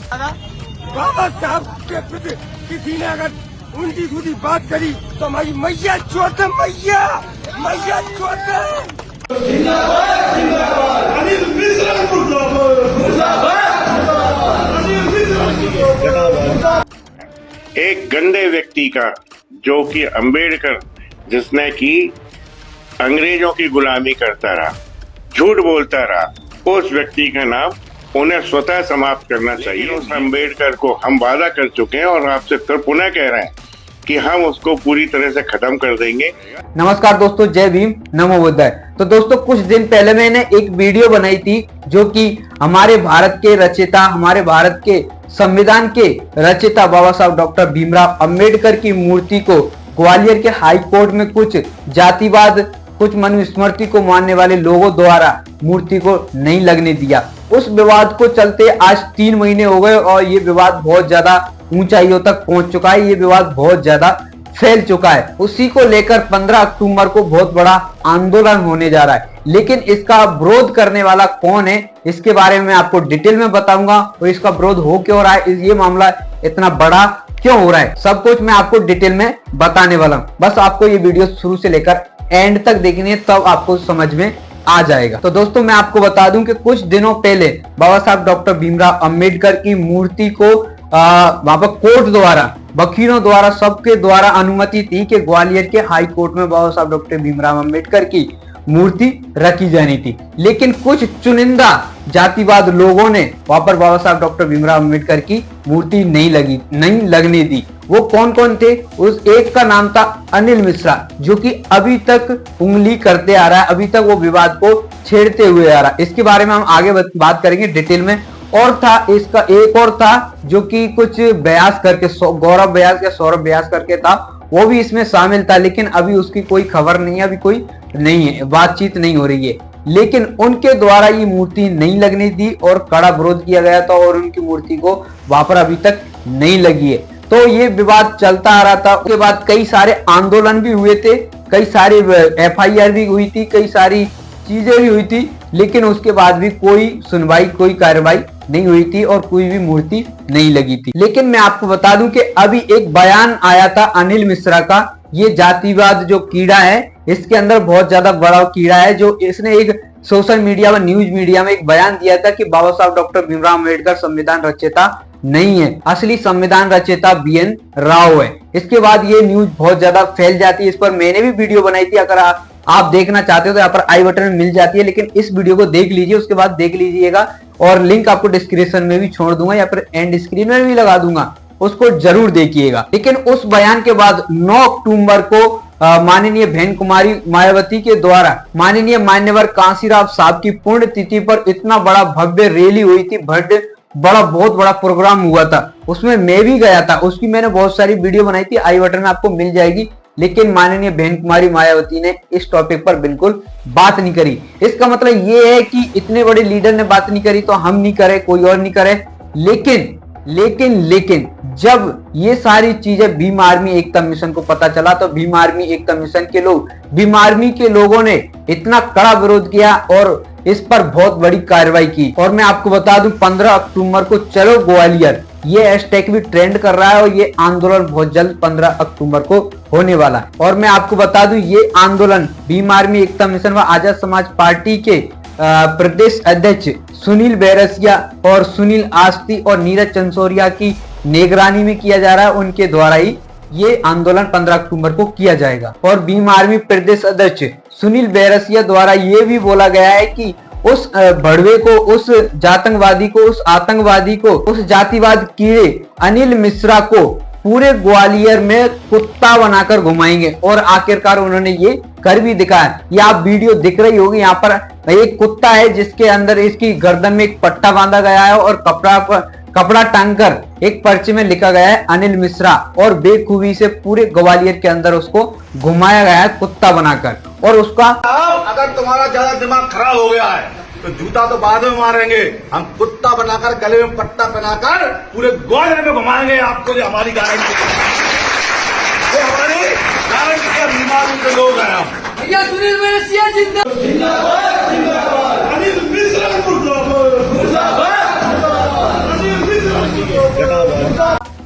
बाबा साहब के प्रति किसी ने अगर उल्टी सूटी बात करी तो हमारी मैया चौथ मैया चौथ। अनिल मिश्रा एक गंदे व्यक्ति का, जो कि अंबेडकर, जिसने की अंग्रेजों की गुलामी करता रहा, झूठ बोलता रहा, उस व्यक्ति का नाम उन्हें स्वतः समाप्त करना चाहिए। उस अंबेडकर को हम वादा कर चुके हैं और आपसे फिर पुनः कह रहे हैं कि हम उसको पूरी तरह से खत्म कर देंगे। नमस्कार दोस्तों, जय भीम, नमो बुद्धाय। तो दोस्तों, कुछ दिन पहले मैंने एक वीडियो बनाई थी जो कि हमारे भारत के रचयिता, हमारे भारत के संविधान के रचयिता बाबा साहब डॉक्टर भीमराव अंबेडकर की मूर्ति को ग्वालियर के हाई कोर्ट में कुछ जातिवाद, कुछ मनुस्मृति को मानने वाले लोगों द्वारा मूर्ति को नहीं लगने दिया। उस विवाद को चलते आज 3 महीने हो गए और ये विवाद बहुत ज्यादा ऊंचाइयों तक पहुंच चुका है। ये विवाद बहुत ज्यादा फैल चुका है। उसी को लेकर 15 अक्टूबर को बहुत बड़ा आंदोलन होने जा रहा है। लेकिन इसका विरोध करने वाला कौन है, इसके बारे में आपको डिटेल में बताऊंगा और इसका विरोध हो क्यों रहा है, ये मामला इतना बड़ा क्यों हो रहा है, सब कुछ मैं आपको डिटेल में बताने वाला हूं। बस आपको ये वीडियो शुरू से लेकर एंड तक देखनी है, तब आपको समझ में आ जाएगा। तो दोस्तों, मैं आपको बता दूं कि कुछ दिनों पहले बाबा साहब डॉक्टर भीमराव अंबेडकर की मूर्ति को वहां पर कोर्ट द्वारा, वकीलों द्वारा, सबके द्वारा अनुमति थी कि ग्वालियर के हाई कोर्ट में बाबा साहब डॉक्टर भीमराव अंबेडकर की मूर्ति रखी जानी थी। लेकिन कुछ चुनिंदा जातिवाद लोगों ने वहां पर बाबा साहब डॉक्टर भीमराव अंबेडकर की मूर्ति नहीं लगने दी। वो कौन कौन थे? उस एक का नाम था अनिल मिश्रा, जो कि अभी तक उंगली करते आ रहा है, अभी तक वो विवाद को छेड़ते हुए आ रहा है। इसके बारे में हम आगे बात करेंगे डिटेल में। और था इसका एक और था जो कि कुछ व्यास करके, गौरव व्यास या सौरभ व्यास करके था, वो भी इसमें शामिल था। लेकिन अभी उसकी कोई खबर नहीं है, अभी कोई नहीं है, बातचीत नहीं हो रही है। लेकिन उनके द्वारा ये मूर्ति नहीं लगने दी और कड़ा विरोध किया गया था और उनकी मूर्ति को वहां पर अभी तक नहीं लगी है। तो ये विवाद चलता आ रहा था। उसके बाद कई सारे आंदोलन भी हुए थे, कई सारी FIR भी हुई थी, कई सारी चीजें भी हुई थी। लेकिन उसके बाद भी कोई सुनवाई, कोई कार्रवाई नहीं हुई थी और कोई भी मूर्ति नहीं लगी थी। लेकिन मैं आपको बता दूं कि अभी एक बयान आया था अनिल मिश्रा का। ये जातिवाद जो कीड़ा है, इसके अंदर बहुत ज्यादा बड़ा कीड़ा है। जो इसने एक सोशल मीडिया व न्यूज मीडिया में एक बयान दिया था कि बाबा साहब डॉक्टर भीमराव अंबेडकर संविधान रचयिता नहीं है, असली संविधान रचयिता BN राव है। इसके बाद ये न्यूज बहुत ज्यादा फैल जाती है। इस पर मैंने भी वीडियो बनाई थी, अगर आप देखना चाहते हो तो यहाँ पर आई बटन में मिल जाती है। लेकिन इस वीडियो को देख लीजिए, उसके बाद देख लीजिएगा और लिंक आपको डिस्क्रिप्शन में भी छोड़ दूंगा या फिर एंड स्क्रीन में भी लगा दूंगा, उसको जरूर देखिएगा। लेकिन उस बयान के बाद 9 अक्टूबर को माननीय बहन कुमारी मायावती के द्वारा माननीय मान्यवर कांशीराम साहब की पुण्य तिथि पर इतना बड़ा भव्य रैली हुई थी, बहुत बड़ा प्रोग्राम हुआ था। उसमें मैं भी गया था, उसकी मैंने बहुत सारी वीडियो बनाई थी, आई बटन में आपको मिल जाएगी। लेकिन माननीय बहन कुमारी मायावती ने इस टॉपिक पर बिल्कुल बात नहीं करी। इसका मतलब ये है कि इतने बड़े लीडर ने बात नहीं करी तो हम नहीं करे, कोई और नहीं करे। लेकिन जब ये सारी चीजें भीम आर्मी एकता मिशन को पता चला तो भीम आर्मी एकता मिशन के लोग, भीम आर्मी के लोगों ने इतना कड़ा विरोध किया और इस पर बहुत बड़ी कार्रवाई की। और मैं आपको बता दूं, 15 अक्टूबर को चलो ग्वालियर, ये हैशटैग भी ट्रेंड कर रहा है और ये आंदोलन बहुत जल्द 15 अक्टूबर को होने वाला है। और मैं आपको बता दूं, ये आंदोलन भीम आर्मी एकता मिशन व आजाद समाज पार्टी के प्रदेश अध्यक्ष सुनील बैरसिया और सुनील आस्ती और नीरज चंसोरिया की निगरानी में किया जा रहा है। उनके द्वारा ही ये आंदोलन 15 अक्टूबर को किया जाएगा। और भीम आर्मी प्रदेश अध्यक्ष सुनील बैरसिया द्वारा ये भी बोला गया है कि उस भड़वे को, उस जातंकवादी को, उस आतंकवादी को, उस जातिवाद कीड़े अनिल मिश्रा को पूरे ग्वालियर में कुत्ता बनाकर घुमाएंगे। और आखिरकार उन्होंने ये कर भी दिखाया। ये आप वीडियो दिख रही होगी, यहाँ पर एक कुत्ता है जिसके अंदर इसकी गर्दन में एक पट्टा बांधा गया है और कपड़ा टांगकर एक पर्चे में लिखा गया है अनिल मिश्रा, और बेखूबी से पूरे ग्वालियर के अंदर उसको घुमाया गया है कुत्ता बनाकर। और उसका, अगर तुम्हारा ज्यादा दिमाग खराब हो गया है तो जूता तो बाद में मारेंगे, हम कुत्ता बनाकर गले में पट्टा पहनाकर पूरे ग्वालियर में घुमाएंगे आपको। जो हमारी गारंटी है, हमारी गारंटी के बीमारी के लोग हैं हम। भैया सुनील बैरसिया जिंदाबाद, अनिल मिश्रा मुर्दाबाद, अनिल मिश्रा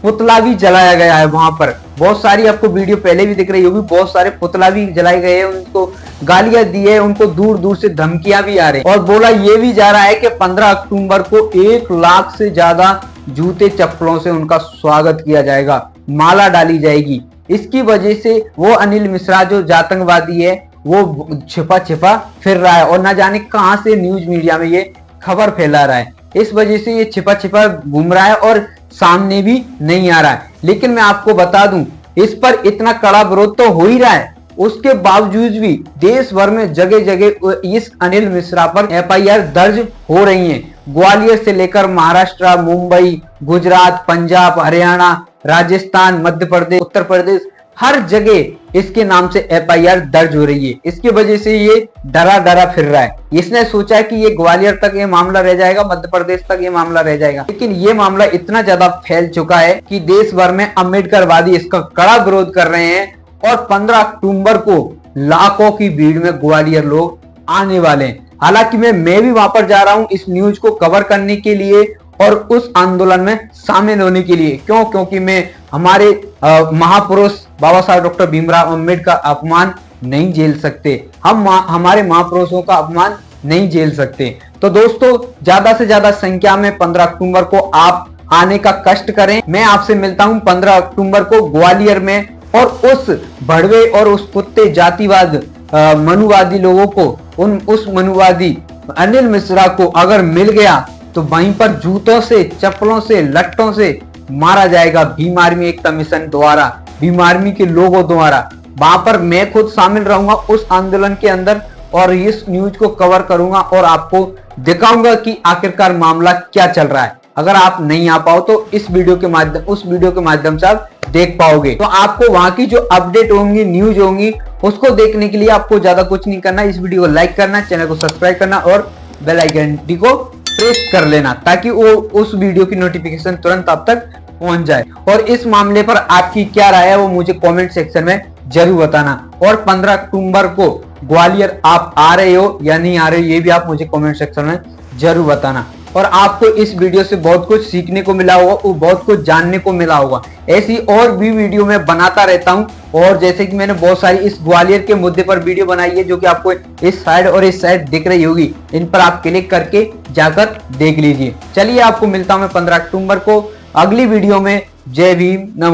पुतला भी जलाया गया है वहां पर। बहुत सारी आपको वीडियो पहले भी दिख रही होगी, बहुत सारे पुतला भी जलाए गए हैं, उनको गालियां दी है, उनको दूर दूर से धमकियां भी आ रही है। और बोला ये भी जा रहा है कि 15 अक्टूबर को 1 लाख से ज्यादा जूते चप्पलों से उनका स्वागत किया जाएगा, माला डाली जाएगी। इसकी वजह से वो अनिल मिश्रा जो आतंकवादी है वो छिपा छिपा फिर रहा है और न जाने कहां से न्यूज मीडिया में ये खबर फैला रहा है। इस वजह से ये छिपा छिपा घूम रहा है और सामने भी नहीं आ रहा है। लेकिन मैं आपको बता दूं, इस पर इतना कड़ा विरोध तो हो ही रहा है, उसके बावजूद भी देश भर में जगह जगह इस अनिल मिश्रा पर FIR दर्ज हो रही हैं। ग्वालियर से लेकर महाराष्ट्र, मुंबई, गुजरात, पंजाब, हरियाणा, राजस्थान, मध्य प्रदेश, उत्तर प्रदेश, हर जगह इसके नाम से FIR दर्ज हो रही है। इसकी वजह से ये डरा डरा फिर रहा है। इसने सोचा कि ये ग्वालियर तक ये मामला रह जाएगा, मध्य प्रदेश तक ये मामला रह जाएगा, लेकिन ये मामला इतना ज्यादा फैल चुका है कि देश भर में अम्बेडकरवादी इसका कड़ा विरोध कर रहे हैं। और 15 अक्टूबर को लाखों की भीड़ में ग्वालियर लोग आने वाले हैं। हालांकि मैं भी वहां पर जा रहा हूं इस न्यूज को कवर करने के लिए और उस आंदोलन में शामिल होने के लिए। क्यों? क्योंकि मैं हमारे महापुरुष बाबा साहब डॉक्टर भीमराव अम्बेडकर का अपमान नहीं झेल सकते, हम हमारे महापुरुषों का अपमान नहीं झेल सकते। तो दोस्तों, ज्यादा से ज्यादा संख्या में 15 अक्टूबर को आप आने का कष्ट करें। मैं आपसे मिलता हूं 15 अक्टूबर को ग्वालियर में, और उस भड़वे और उस कुत्ते जातिवाद मनुवादी लोगों को, उस मनुवादी अनिल मिश्रा को अगर मिल गया तो वहीं पर जूतों से, चप्पलों से, लट्टों से मारा जाएगा भीम आर्मी एकता मिशन द्वारा, भीम आर्मी के लोगों द्वारा। वहां पर मैं खुद शामिल रहूंगा उस आंदोलन के अंदर और इस न्यूज को कवर करूंगा और आपको दिखाऊंगा कि आखिरकार मामला क्या चल रहा है। अगर आप नहीं आ पाओ तो उस वीडियो के माध्यम से आप देख पाओगे। तो आपको वहां की जो अपडेट होंगी, न्यूज होंगी, उसको देखने के लिए आपको ज्यादा कुछ नहीं करना, इस वीडियो को लाइक करना, चैनल को सब्सक्राइब करना और बेल आइकन को प्रेस कर लेना, ताकि वो उस वीडियो की नोटिफिकेशन तुरंत आप तक पहुंच जाए। और इस मामले पर आपकी क्या राय है वो मुझे कमेंट सेक्शन में जरूर बताना। और 15 अक्टूबर को ग्वालियर आप आ रहे हो या नहीं आ रहे हो ये भी आप मुझे कमेंट सेक्शन में जरूर बताना। और आपको इस वीडियो से बहुत कुछ सीखने को मिला होगा और बहुत कुछ जानने को मिला होगा। ऐसी और भी वीडियो मैं बनाता रहता हूं, और जैसे कि मैंने बहुत सारी इस ग्वालियर के मुद्दे पर वीडियो बनाई है जो कि आपको इस साइड और इस साइड दिख रही होगी, इन पर आप क्लिक करके जाकर देख लीजिए। चलिए, आपको मिलता हूं मैं 15 अक्टूबर को अगली वीडियो में। जय भीम, नमो।